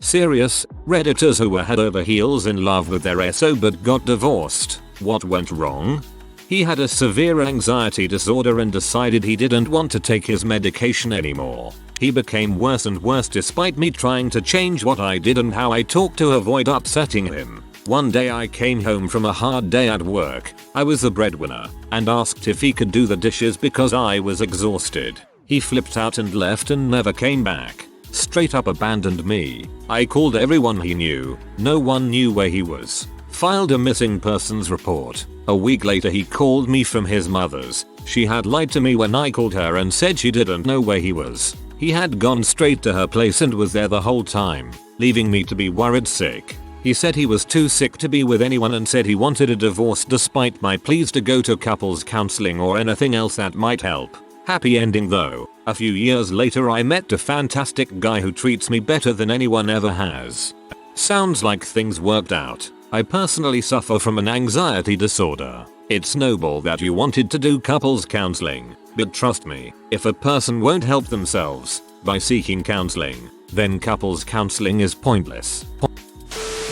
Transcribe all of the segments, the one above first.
Serious, Redditors who were head over heels in love with their SO but got divorced. What went wrong? He had a severe anxiety disorder and decided he didn't want to take his medication anymore. He became worse and worse despite me trying to change what I did and how I talked to avoid upsetting him. One day I came home from a hard day at work. I was the breadwinner and asked if he could do the dishes because I was exhausted. He flipped out and left and never came back. Straight up abandoned me. I called everyone he knew. No one knew where he was. Filed a missing persons report. A week later he called me from his mother's. She had lied to me when I called her and said she didn't know where he was. He had gone straight to her place and was there the whole time, leaving me to be worried sick. He said he was too sick to be with anyone and said he wanted a divorce despite my pleas to go to couples counseling or anything else that might help. Happy ending though. A few years later I met a fantastic guy who treats me better than anyone ever has. Sounds like things worked out. I personally suffer from an anxiety disorder. It's noble that you wanted to do couples counseling, but trust me, if a person won't help themselves by seeking counseling, then couples counseling is pointless.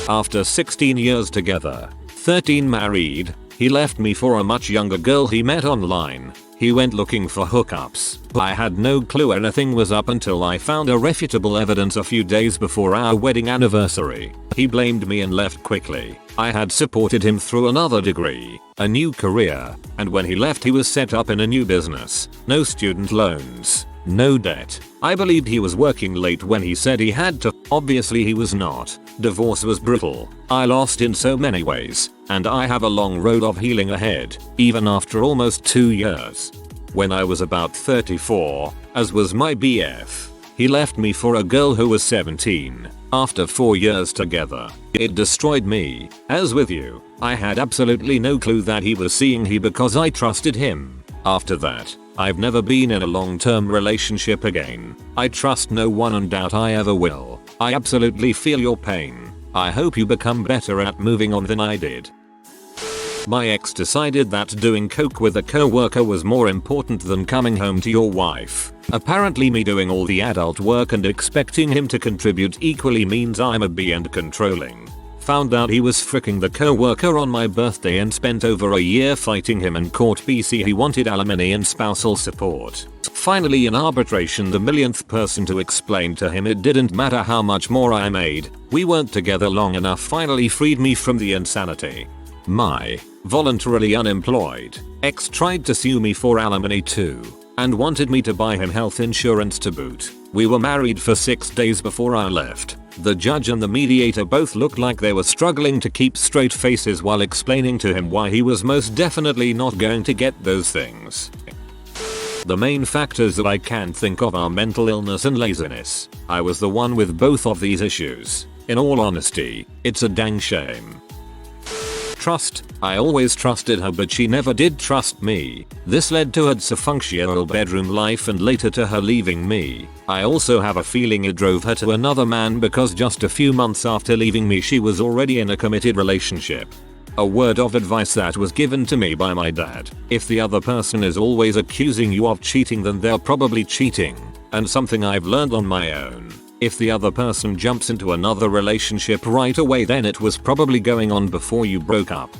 After 16 years together, 13 married, he left me for a much younger girl he met online. He went looking for hookups. I had no clue anything was up until I found irrefutable evidence a few days before our wedding anniversary. He blamed me and left quickly. I had supported him through another degree, a new career, and when he left he was set up in a new business. No student loans, no debt. I believed he was working late when he said he had to. Obviously he was not. Divorce was brutal. I lost in so many ways, and I have a long road of healing ahead, even after almost 2 years. When I was about 34, as was my BF, he left me for a girl who was 17. After 4 years together, it destroyed me. As with you, I had absolutely no clue that he was seeing her because I trusted him. After that, I've never been in a long-term relationship again. I trust no one and doubt I ever will. I absolutely feel your pain. I hope you become better at moving on than I did. My ex decided that doing coke with a coworker was more important than coming home to your wife. Apparently me doing all the adult work and expecting him to contribute equally means I'm a B and controlling. Found out he was fricking the coworker on my birthday and spent over a year fighting him in court BC. He wanted alimony and spousal support. Finally in arbitration the millionth person to explain to him it didn't matter how much more I made, we weren't together long enough, finally freed me from the insanity. My voluntarily unemployed ex tried to sue me for alimony too, and wanted me to buy him health insurance to boot. We were married for 6 days before I left. The judge and the mediator both looked like they were struggling to keep straight faces while explaining to him why he was most definitely not going to get those things. The main factors that I can think of are mental illness and laziness. I was the one with both of these issues. In all honesty, it's a dang shame. Trust. I always trusted her but she never did trust me. This led to her dysfunctional bedroom life and later to her leaving me. I also have a feeling it drove her to another man because just a few months after leaving me she was already in a committed relationship. A word of advice that was given to me by my dad: if the other person is always accusing you of cheating then they're probably cheating. And something I've learned on my own: if the other person jumps into another relationship right away then it was probably going on before you broke up.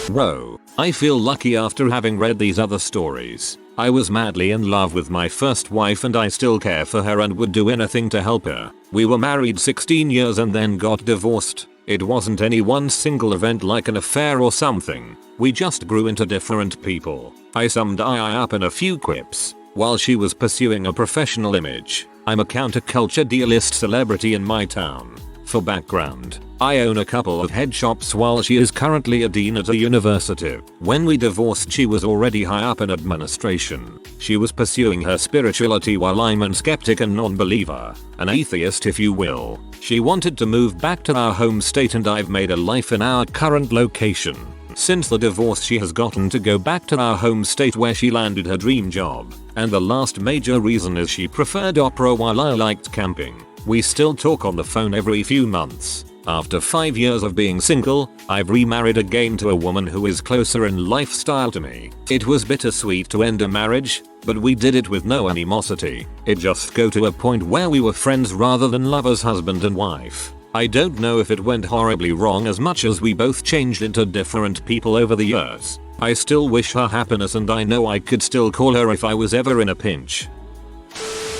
Bro, I feel lucky after having read these other stories. I was madly in love with my first wife and I still care for her and would do anything to help her. We were married 16 years and then got divorced. It wasn't any one single event like an affair or something. We just grew into different people. I summed I up in a few quips. While she was pursuing a professional image, I'm a counterculture D-list celebrity in my town. For background, I own a couple of head shops while she is currently a dean at a university. When we divorced she was already high up in administration. She was pursuing her spirituality while I'm a skeptic and non-believer. An atheist if you will. She wanted to move back to our home state and I've made a life in our current location. Since the divorce she has gotten to go back to our home state where she landed her dream job. And the last major reason is she preferred opera while I liked camping. We still talk on the phone every few months. After 5 years of being single, I've remarried again to a woman who is closer in lifestyle to me. It was bittersweet to end a marriage, but we did it with no animosity. It just got to a point where we were friends rather than lovers, husband and wife. I don't know if it went horribly wrong as much as we both changed into different people over the years. I still wish her happiness and I know I could still call her if I was ever in a pinch.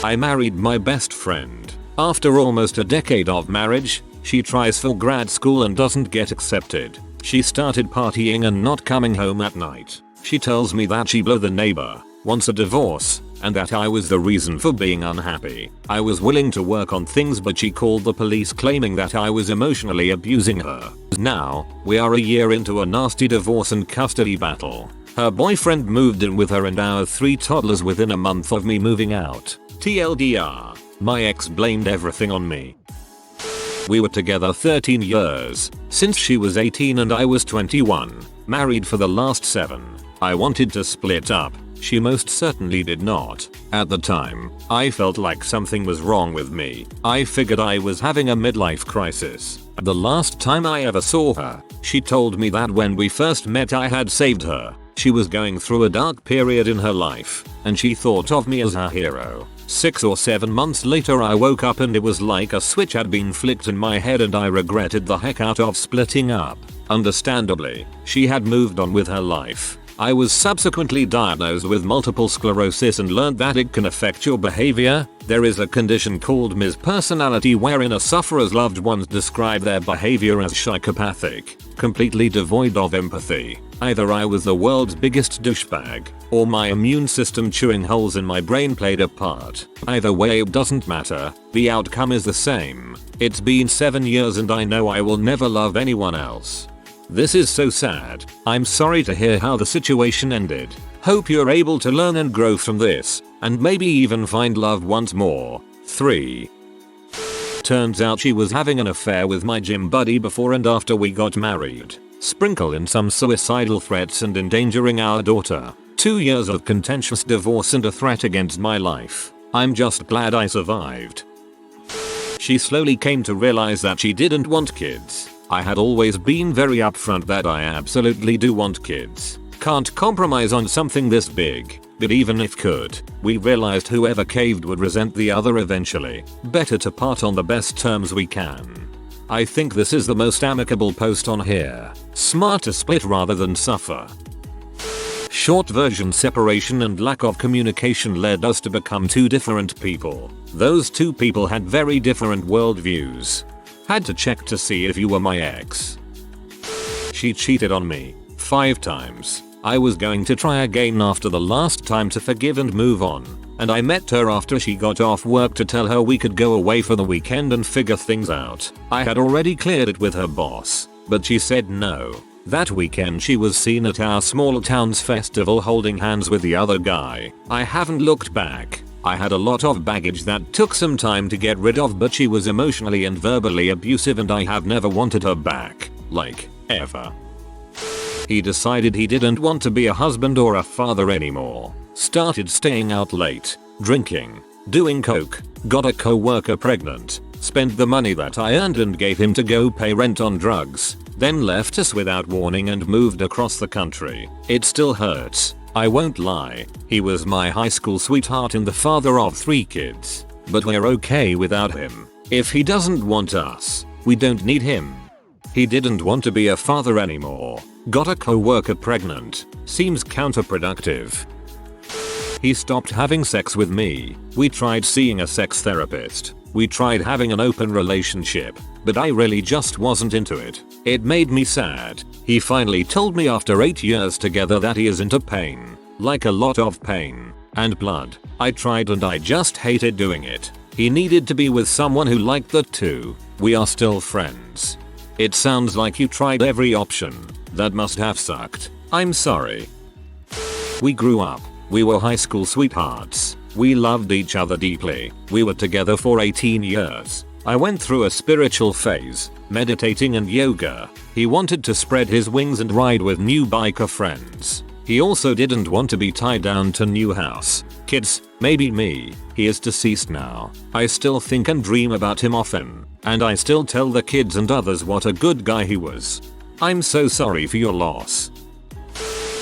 I married my best friend. After almost a decade of marriage, she tries for grad school and doesn't get accepted. She started partying and not coming home at night. She tells me that she blew the neighbor, wants a divorce, and that I was the reason for being unhappy. I was willing to work on things, but she called the police claiming that I was emotionally abusing her. Now, we are a year into a nasty divorce and custody battle. Her boyfriend moved in with her and our 3 toddlers within a month of me moving out. TLDR, my ex blamed everything on me. We were together 13 years, since she was 18 and I was 21, married for the last 7. I wanted to split up. She most certainly did not. At the time, I felt like something was wrong with me. I figured I was having a midlife crisis. The last time I ever saw her, she told me that when we first met I had saved her. She was going through a dark period in her life, and she thought of me as her hero. 6 or 7 months later I woke up and it was like a switch had been flicked in my head and I regretted the heck out of splitting up. Understandably, she had moved on with her life. I was subsequently diagnosed with multiple sclerosis and learned that it can affect your behavior. There is a condition called mispersonality wherein a sufferer's loved ones describe their behavior as psychopathic, completely devoid of empathy. Either I was the world's biggest douchebag, or my immune system chewing holes in my brain played a part. Either way it doesn't matter, the outcome is the same. It's been 7 years and I know I will never love anyone else. This is so sad. I'm sorry to hear how the situation ended. Hope you're able to learn and grow from this, and maybe even find love once more. 3. Turns out she was having an affair with my gym buddy before and after we got married. Sprinkle in some suicidal threats and endangering our daughter. 2 years of contentious divorce and a threat against my life. I'm just glad I survived. She slowly came to realize that she didn't want kids. I had always been very upfront that I absolutely do want kids. Can't compromise on something this big, but even if could, we realized whoever caved would resent the other eventually. Better to part on the best terms we can. I think this is the most amicable post on here. Smart to split rather than suffer. Short version: separation and lack of communication led us to become 2 different people. Those 2 people had very different worldviews. Had to check to see if you were my ex. She cheated on me 5 times. I was going to try again after the last time to forgive and move on, and I met her after she got off work to tell her we could go away for the weekend and figure things out. I had already cleared it with her boss, but she said no. That weekend she was seen at our small town's festival holding hands with the other guy. I haven't looked back. I had a lot of baggage that took some time to get rid of, but she was emotionally and verbally abusive and I have never wanted her back. Like, ever. He decided he didn't want to be a husband or a father anymore. Started staying out late, drinking, doing coke, got a co-worker pregnant, spent the money that I earned and gave him to go pay rent on drugs, then left us without warning and moved across the country. It still hurts. I won't lie, he was my high school sweetheart and the father of 3 kids. But we're okay without him. If he doesn't want us, we don't need him. He didn't want to be a father anymore. Got a co-worker pregnant. Seems counterproductive. He stopped having sex with me. We tried seeing a sex therapist. We tried having an open relationship, but I really just wasn't into it. It made me sad. He finally told me after 8 years together that he is into pain. Like a lot of pain. And blood. I tried and I just hated doing it. He needed to be with someone who liked that too. We are still friends. It sounds like you tried every option. That must have sucked. I'm sorry. We grew up. We were high school sweethearts. We loved each other deeply. We were together for 18 years. I went through a spiritual phase, meditating and yoga. He wanted to spread his wings and ride with new biker friends. He also didn't want to be tied down to new house, kids, maybe me. He is deceased now. I still think and dream about him often, and I still tell the kids and others what a good guy he was. I'm so sorry for your loss.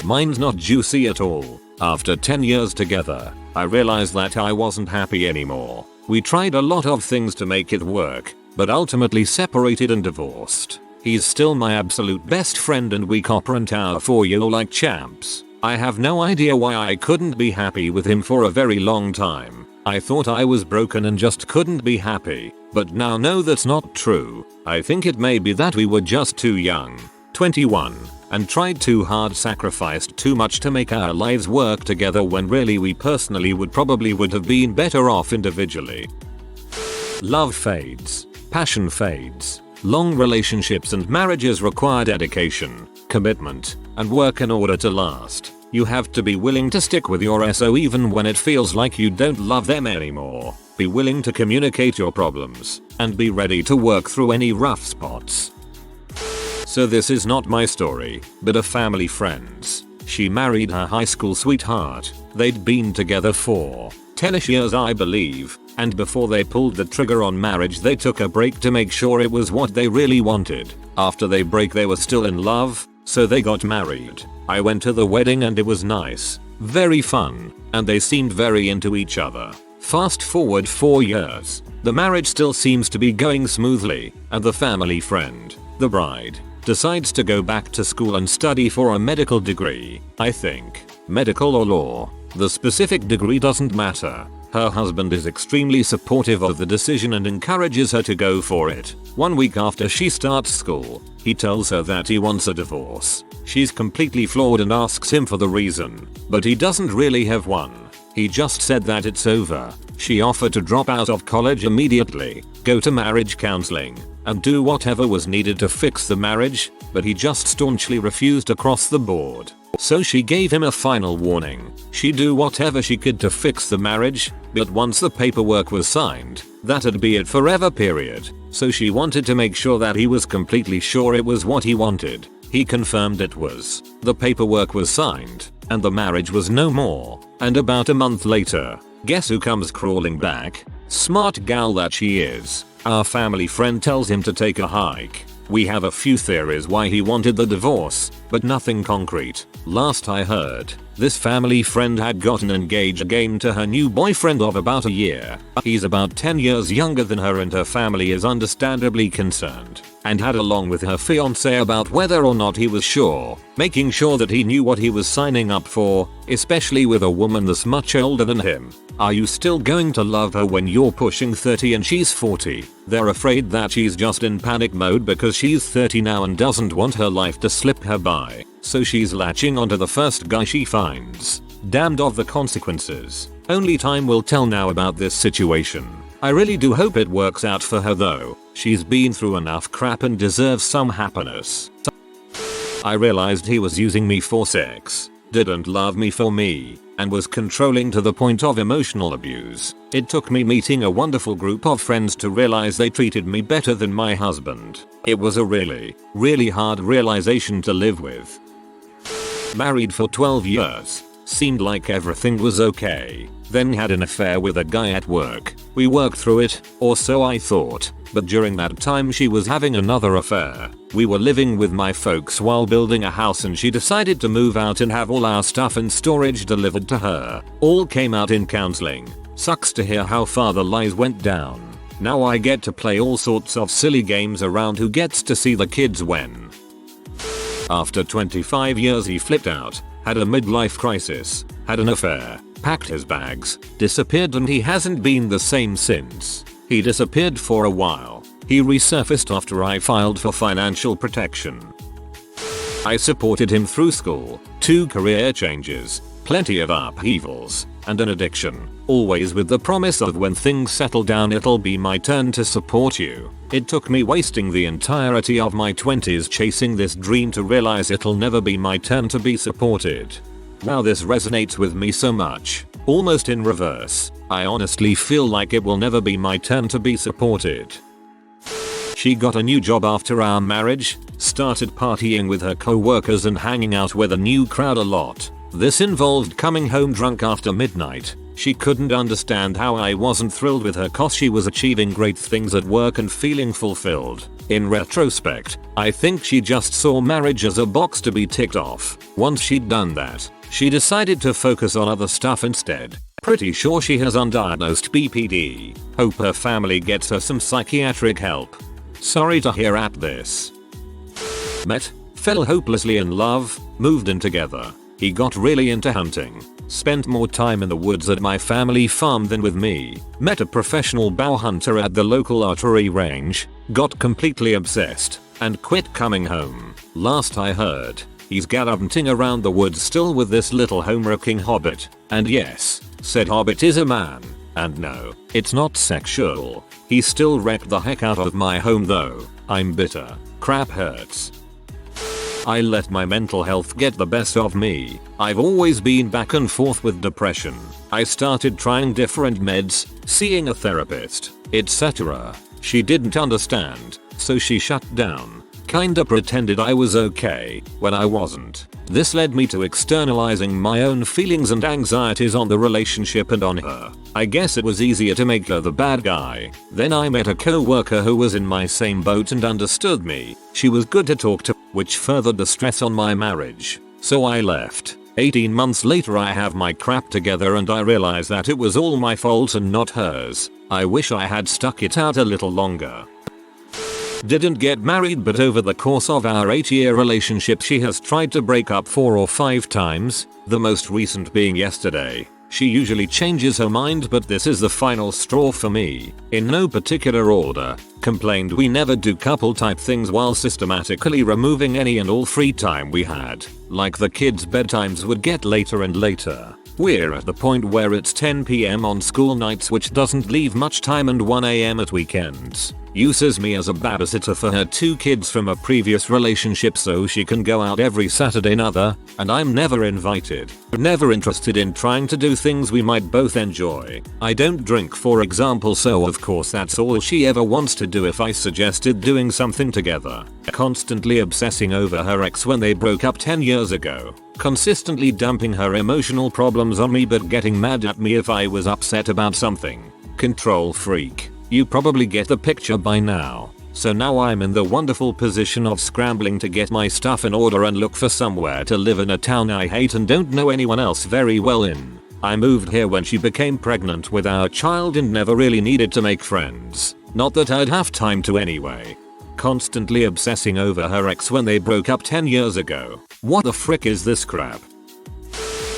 Mine's not juicy at all. After 10 years together, I realized that I wasn't happy anymore. We tried a lot of things to make it work, but ultimately separated and divorced. He's still my absolute best friend and we cooperate our 4-year like champs. I have no idea why I couldn't be happy with him for a very long time. I thought I was broken and just couldn't be happy, but now know that's not true. I think it may be that we were just too young, 21, and tried too hard, sacrificed too much to make our lives work together when really we personally would have been better off individually. Love fades. Passion fades. Long relationships and marriages require dedication, commitment, and work in order to last. You have to be willing to stick with your SO even when it feels like you don't love them anymore. Be willing to communicate your problems, and be ready to work through any rough spots. So this is not my story, but a family friend's. She married her high school sweetheart. They'd been together for 10ish years I believe, and before they pulled the trigger on marriage they took a break to make sure it was what they really wanted. After they break they were still in love, so they got married. I went to the wedding and it was nice, very fun, and they seemed very into each other. Fast forward 4 years, the marriage still seems to be going smoothly, and the family friend, the bride, decides to go back to school and study for a medical degree, I think. Medical or law. The specific degree doesn't matter. Her husband is extremely supportive of the decision and encourages her to go for it. 1 week after she starts school, he tells her that he wants a divorce. She's completely floored and asks him for the reason, but he doesn't really have one. He just said that it's over. She offered to drop out of college immediately, go to marriage counseling, and do whatever was needed to fix the marriage, but he just staunchly refused across the board. So she gave him a final warning. She'd do whatever she could to fix the marriage, but once the paperwork was signed, that'd be it forever period. So she wanted to make sure that he was completely sure it was what he wanted. He confirmed it was. The paperwork was signed, and the marriage was no more. And about a month later, guess who comes crawling back? Smart gal that she is. Our family friend tells him to take a hike. We have a few theories why he wanted the divorce, but nothing concrete. Last I heard, this family friend had gotten engaged again to her new boyfriend of about a year. He's about 10 years younger than her and her family is understandably concerned, and had along with her fiance about whether or not he was sure, making sure that he knew what he was signing up for, especially with a woman this much older than him. Are you still going to love her when you're pushing 30 and she's 40? They're afraid that she's just in panic mode because she's 30 now and doesn't want her life to slip her by, so she's latching onto the first guy she finds. Damned of the consequences. Only time will tell now about this situation. I really do hope it works out for her though. She's been through enough crap and deserves some happiness. I realized he was using me for sex, didn't love me for me, and was controlling to the point of emotional abuse. It took me meeting a wonderful group of friends to realize they treated me better than my husband. It was a really hard realization to live with. Married for 12 years. Seemed like everything was okay. Then had an affair with a guy at work. We worked through it, or so I thought, but during that time she was having another affair. We were living with my folks while building a house and she decided to move out and have all our stuff and storage delivered to her. All came out in counseling. Sucks to hear how far the lies went down. Now I get to play all sorts of silly games around who gets to see the kids when. After 25 years he flipped out, had a midlife crisis, had an affair, packed his bags, disappeared, and he hasn't been the same since. He disappeared for a while. He resurfaced after I filed for financial protection. I supported him through school, 2 career changes, plenty of upheavals, and an addiction, always with the promise of when things settle down it'll be my turn to support you. It took me wasting the entirety of my 20s chasing this dream to realize it'll never be my turn to be supported. Wow, this resonates with me so much. Almost in reverse. I honestly feel like it will never be my turn to be supported. She got a new job after our marriage, started partying with her co-workers and hanging out with a new crowd a lot. This involved coming home drunk after midnight, She couldn't understand how I wasn't thrilled with her cause she was achieving great things at work and feeling fulfilled. In retrospect, I think she just saw marriage as a box to be ticked off. Once she'd done that, she decided to focus on other stuff instead. Pretty sure she has undiagnosed BPD. Hope her family gets her some psychiatric help. Sorry to hear at this. Met, fell hopelessly in love, moved in together. He got really into hunting. Spent more time in the woods at my family farm than with me. Met a professional bow hunter at the local archery range. Got completely obsessed and quit coming home. Last I heard, he's gallivanting around the woods still with this little home-wrecking hobbit. And yes, said hobbit is a man. And no, it's not sexual. He still wrecked the heck out of my home though. I'm bitter. Crap hurts. I let my mental health get the best of me. I've always been back and forth with depression. I started trying different meds, seeing a therapist, etc. She didn't understand, so she shut down. Kinda pretended I was okay when I wasn't. This led me to externalizing my own feelings and anxieties on the relationship and on her. I guess it was easier to make her the bad guy. Then I met a co-worker who was in my same boat and understood me. She was good to talk to, which furthered the stress on my marriage. So I left. 18 months later I have my crap together and I realize that it was all my fault and not hers. I wish I had stuck it out a little longer. Didn't get married, but over the course of our 8-year relationship she has tried to break up 4 or 5 times, the most recent being yesterday. She usually changes her mind, but this is the final straw for me. In no particular order, complained we never do couple type things while systematically removing any and all free time we had. Like the kids' bedtimes would get later and later. We're at the point where it's 10 PM on school nights, which doesn't leave much time, and 1 AM at weekends. Uses me as a babysitter for her 2 kids from a previous relationship so she can go out every Saturday another, and I'm never invited. Never interested in trying to do things we might both enjoy. I don't drink, for example, so of course that's all she ever wants to do if I suggested doing something together. Constantly obsessing over her ex when they broke up 10 years ago. Consistently dumping her emotional problems on me but getting mad at me if I was upset about something. Control freak. You probably get the picture by now. So now I'm in the wonderful position of scrambling to get my stuff in order and look for somewhere to live in a town I hate and don't know anyone else very well in. I moved here when she became pregnant with our child and never really needed to make friends. Not that I'd have time to anyway. Constantly obsessing over her ex when they broke up 10 years ago. What the frick is this crap?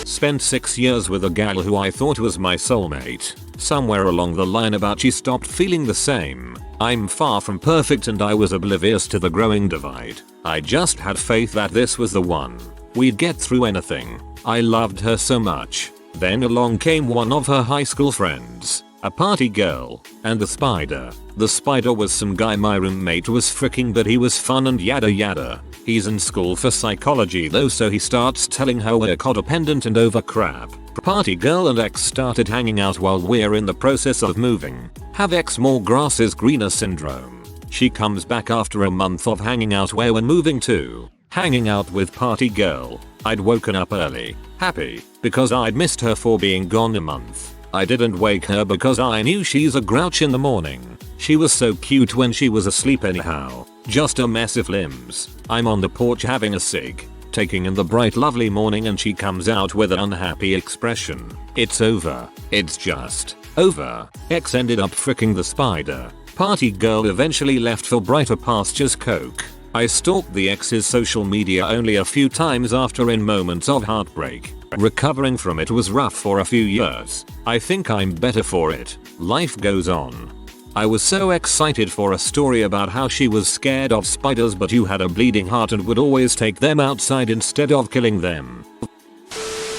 Spent 6 years with a gal who I thought was my soulmate. Somewhere along the line about she stopped feeling the same. I'm far from perfect and I was oblivious to the growing divide. I just had faith that this was the one. We'd get through anything. I loved her so much. Then along came one of her high school friends. A party girl, and the spider. The spider was some guy my roommate was fricking, but he was fun and yada yada. He's in school for psychology though, so he starts telling her we're codependent and over crap. Party girl and ex started hanging out while we're in the process of moving. Have ex more grass is greener syndrome. She comes back after a month of hanging out where we're moving to. Hanging out with party girl. I'd woken up early, happy, because I'd missed her for being gone a month. I didn't wake her because I knew she's a grouch in the morning. She was so cute when she was asleep anyhow. Just a mess of limbs. I'm on the porch having a cig, taking in the bright lovely morning, and she comes out with an unhappy expression. It's over. It's just over. Ex ended up fricking the spider. Party girl eventually left for brighter pastures. Coke. I stalked the ex's social media only a few times after in moments of heartbreak. Recovering from it was rough for a few years. I think I'm better for it. Life goes on. I was so excited for a story about how she was scared of spiders but you had a bleeding heart and would always take them outside instead of killing them.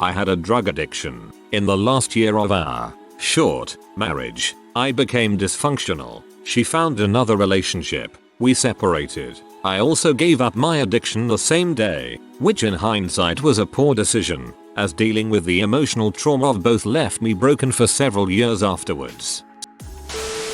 I had a drug addiction. In the last year of our short marriage, I became dysfunctional. She found another relationship. We separated. I also gave up my addiction the same day, which in hindsight was a poor decision, as dealing with the emotional trauma of both left me broken for several years afterwards.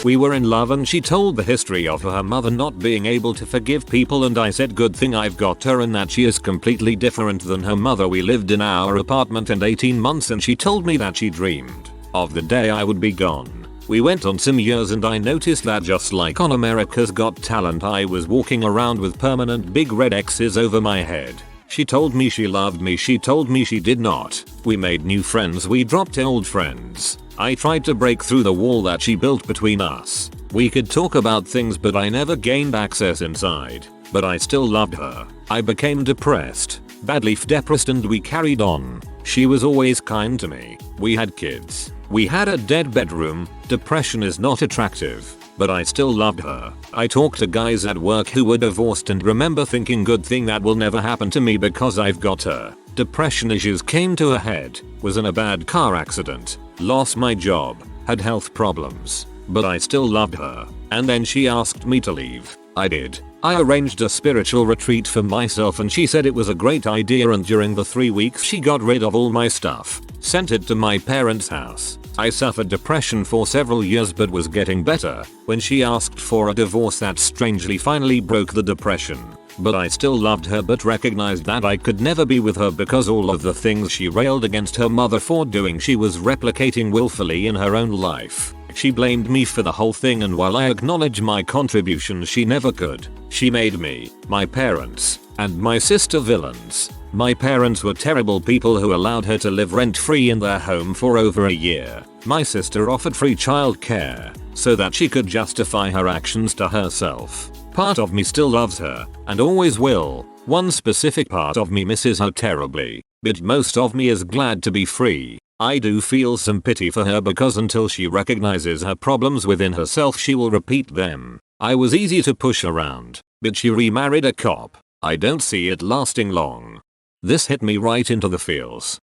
We were in love and she told the history of her mother not being able to forgive people, and I said good thing I've got her and that she is completely different than her mother. We lived in our apartment and 18 months and she told me that she dreamed of the day I would be gone. We went on some years and I noticed that just like on America's Got Talent, I was walking around with permanent big red X's over my head. She told me she loved me, she told me she did not. We made new friends, we dropped old friends. I tried to break through the wall that she built between us. We could talk about things but I never gained access inside. But I still loved her. I became depressed, badly depressed, and we carried on. She was always kind to me. We had kids. We had a dead bedroom. Depression is not attractive. But I still loved her. I talked to guys at work who were divorced and remember thinking, good thing that will never happen to me because I've got her. Depression issues came to a head, was in a bad car accident, lost my job, had health problems. But I still loved her. And then she asked me to leave. I did. I arranged a spiritual retreat for myself and she said it was a great idea, and during the 3 weeks she got rid of all my stuff, sent it to my parents' house. I suffered depression for several years but was getting better. When she asked for a divorce, that strangely finally broke the depression. But I still loved her but recognized that I could never be with her because all of the things she railed against her mother for doing she was replicating willfully in her own life. She blamed me for the whole thing, and while I acknowledge my contribution, she never could. She made me, my parents, and my sister villains. My parents were terrible people who allowed her to live rent-free in their home for over a year. My sister offered free childcare so that she could justify her actions to herself. Part of me still loves her and always will. One specific part of me misses her terribly, but most of me is glad to be free. I do feel some pity for her because until she recognizes her problems within herself, she will repeat them. I was easy to push around, but she remarried a cop. I don't see it lasting long. This hit me right into the feels.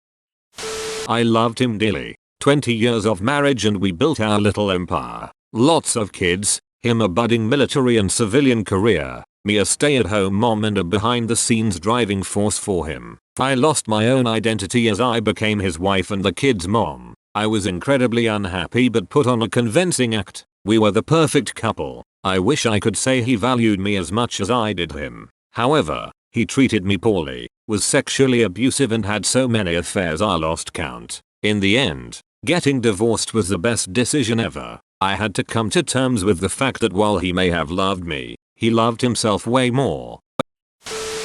I loved him dearly. 20 years of marriage and we built our little empire. Lots of kids, him a budding military and civilian career, me a stay-at-home mom and a behind-the-scenes driving force for him. I lost my own identity as I became his wife and the kids' mom. I was incredibly unhappy but put on a convincing act. We were the perfect couple. I wish I could say he valued me as much as I did him. However, he treated me poorly, was sexually abusive and had so many affairs I lost count. In the end, getting divorced was the best decision ever. I had to come to terms with the fact that while he may have loved me, he loved himself way more.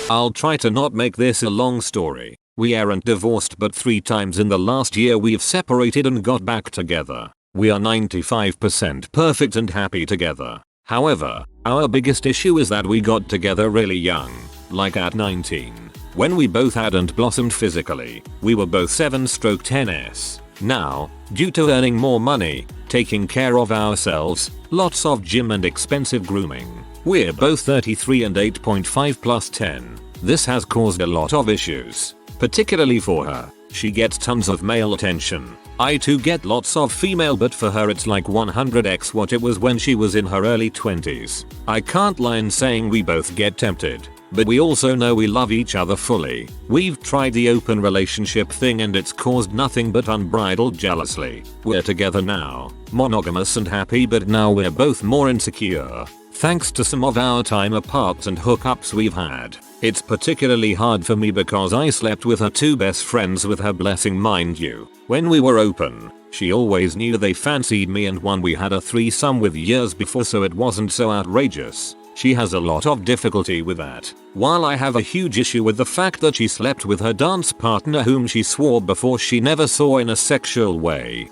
I'll try to not make this a long story. We aren't divorced, but 3 times in the last year we've separated and got back together. We are 95% perfect and happy together. However, our biggest issue is that we got together really young, like at 19. When we both hadn't blossomed physically, we were both 7/10s. Now, due to earning more money, taking care of ourselves, lots of gym and expensive grooming, we're both 33 and 8.5 plus 10. This has caused a lot of issues, particularly for her. She gets tons of male attention. I too get lots of female, but for her it's like 100x what it was when she was in her early 20s. I can't lie in saying we both get tempted, but we also know we love each other fully. We've tried the open relationship thing and it's caused nothing but unbridled jealousy. We're together now, monogamous and happy, but now we're both more insecure, thanks to some of our time apart and hookups we've had. It's particularly hard for me because I slept with her 2 best friends, with her blessing mind you. When we were open, she always knew they fancied me, and one we had a threesome with years before, so it wasn't so outrageous. She has a lot of difficulty with that, while I have a huge issue with the fact that she slept with her dance partner whom she swore before she never saw in a sexual way.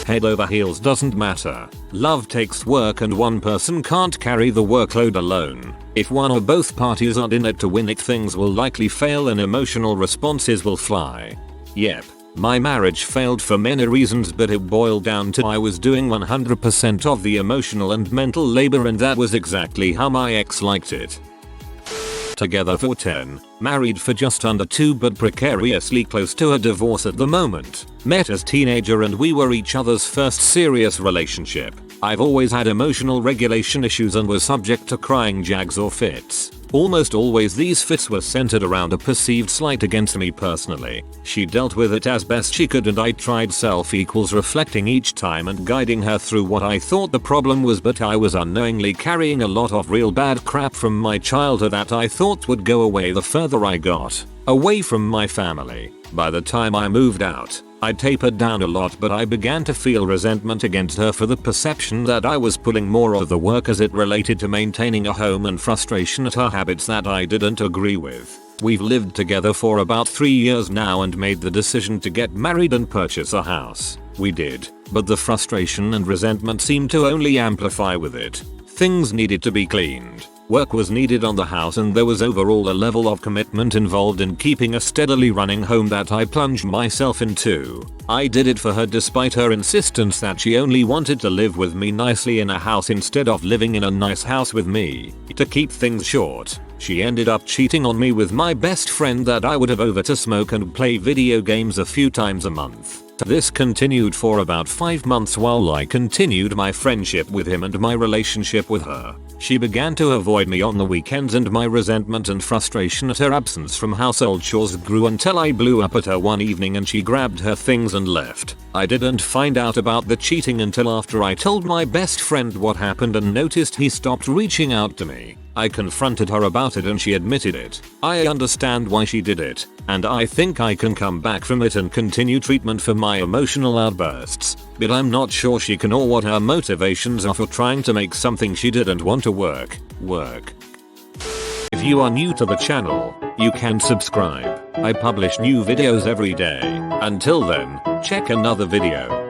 Head over heels doesn't matter. Love takes work and one person can't carry the workload alone. If one or both parties aren't in it to win it, things will likely fail and emotional responses will fly. Yep, my marriage failed for many reasons, but it boiled down to I was doing 100% of the emotional and mental labor, and that was exactly how my ex liked it. Together for 10, married for just under 2, but precariously close to a divorce at the moment. Met as teenager and we were each other's first serious relationship. I've always had emotional regulation issues and was subject to crying jags or fits. Almost always these fits were centered around a perceived slight against me personally. She dealt with it as best she could and I tried self-reflecting each time and guiding her through what I thought the problem was, but I was unknowingly carrying a lot of real bad crap from my childhood that I thought would go away the further I got away from my family. By the time I moved out, I tapered down a lot, but I began to feel resentment against her for the perception that I was pulling more of the work as it related to maintaining a home, and frustration at her habits that I didn't agree with. We've lived together for about 3 years now and made the decision to get married and purchase a house. We did, but the frustration and resentment seemed to only amplify with it. Things needed to be cleaned. Work was needed on the house, and there was overall a level of commitment involved in keeping a steadily running home that I plunged myself into. I did it for her despite her insistence that she only wanted to live with me nicely in a house instead of living in a nice house with me. To keep things short, she ended up cheating on me with my best friend that I would have over to smoke and play video games a few times a month. This continued for about 5 months while I continued my friendship with him and my relationship with her. She began to avoid me on the weekends, and my resentment and frustration at her absence from household chores grew until I blew up at her one evening and she grabbed her things and left. I didn't find out about the cheating until after I told my best friend what happened and noticed he stopped reaching out to me. I confronted her about it and she admitted it. I understand why she did it, and I think I can come back from it and continue treatment for my emotional outbursts, but I'm not sure she can or what her motivations are for trying to make something she didn't want to work. If you are new to the channel, you can subscribe. I publish new videos every day. Until then, check another video.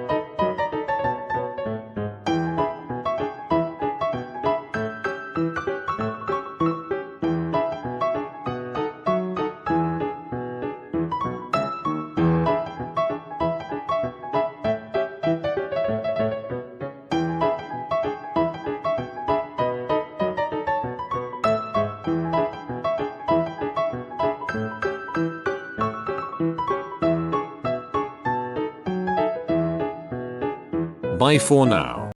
Bye for now.